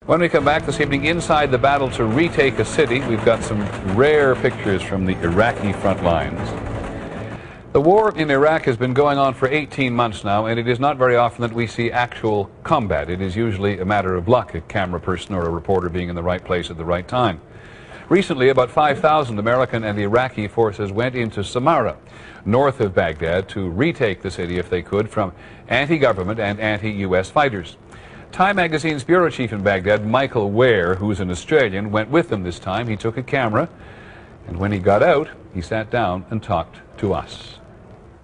When we come back this evening, inside the battle to retake a city, we've got some rare pictures from the Iraqi front lines. The war in Iraq has been going on for 18 months now, and it is not very often that we see actual combat. It is usually a matter of luck, a camera person or a reporter being in the right place at the right time. Recently, about 5,000 American and Iraqi forces went into Samarra, north of Baghdad, to retake the city if they could from anti-government and anti-U.S. fighters. Time magazine's bureau chief in Baghdad, Michael Ware, who's an Australian, went with them this time. He took a camera, and when he got out, he sat down and talked to us.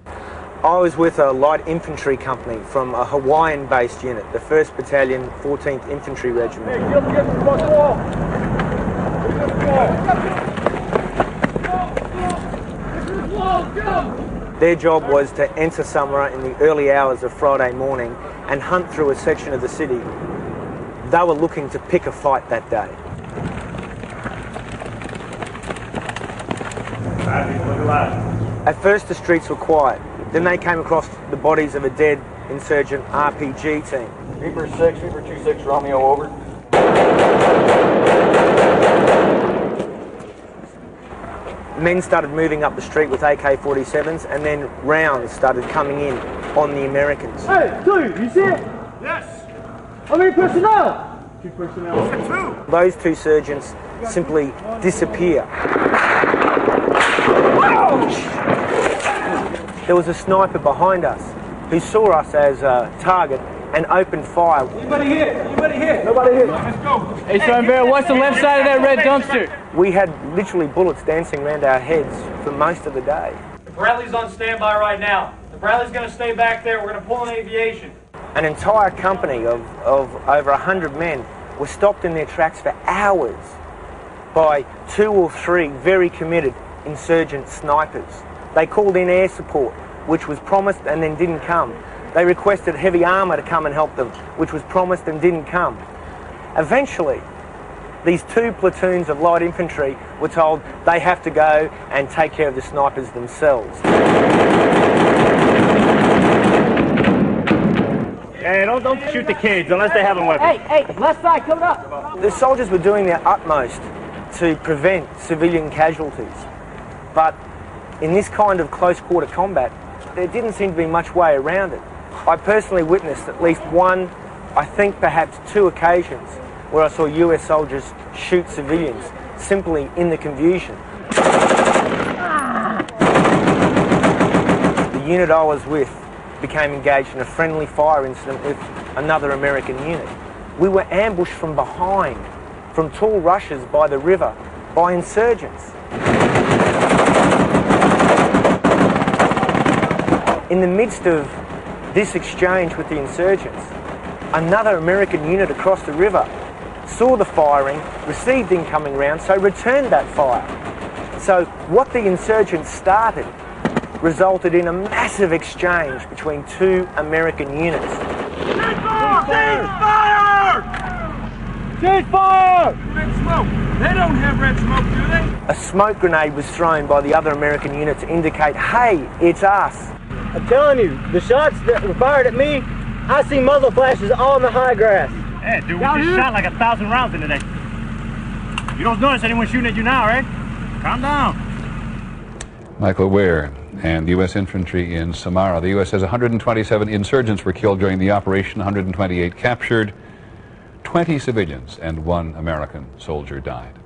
I was with a light infantry company from a Hawaiian-based unit, the 1st Battalion, 14th Infantry Regiment. Their job was to enter Samarra in the early hours of Friday morning and hunt through a section of the city. They were looking to pick a fight that day. At first the streets were quiet. Then they came across the bodies of a dead insurgent RPG team. Reaper 6, Reaper 26, Romeo over. Men started moving up the street with AK-47s, and then rounds started coming in on the Americans. Hey, dude, you see it? Yes. How many personnel? 2 personnel. 2. Those 2 surgeons simply disappear. There was a sniper behind us who saw us as a target and opened fire. Anybody here? Anybody here? Nobody here. Let's go. Hey, son, Bear, what's the left side of that red dumpster? We had literally bullets dancing around our heads for most of the day. The Bradley's on standby right now. The Bradley's going to stay back there. We're going to pull an aviation. An entire company of over 100 men were stopped in their tracks for hours by 2 or 3 very committed insurgent snipers. They called in air support, which was promised and then didn't come. They requested heavy armour to come and help them, which was promised and didn't come. Eventually, these 2 platoons of light infantry were told they have to go and take care of the snipers themselves. Hey, don't shoot the kids unless they have a weapon. Hey, left side coming up. The soldiers were doing their utmost to prevent civilian casualties, but in this kind of close-quarter combat, there didn't seem to be much way around it. I personally witnessed at least 1, I think perhaps 2 occasions where I saw US soldiers shoot civilians simply in the confusion. The unit I was with became engaged in a friendly fire incident with another American unit. We were ambushed from behind, from tall rushes by the river, by insurgents. In the midst of this exchange with the insurgents, another American unit across the river saw the firing, received incoming rounds, so returned that fire. So what the insurgents started resulted in a massive exchange between 2 American units. Cease fire! Cease fire! Red smoke. They don't have red smoke, do they? A smoke grenade was thrown by the other American unit to indicate, hey, it's us. I'm telling you, the shots that were fired at me, I see muzzle flashes on the high grass. Hey, dude, we just shot like 1,000 rounds in today. You don't notice anyone shooting at you now, right? Calm down. Michael Ware and U.S. infantry in Samarra. The U.S. says 127 insurgents were killed during the operation, 128 captured, 20 civilians and 1 American soldier died.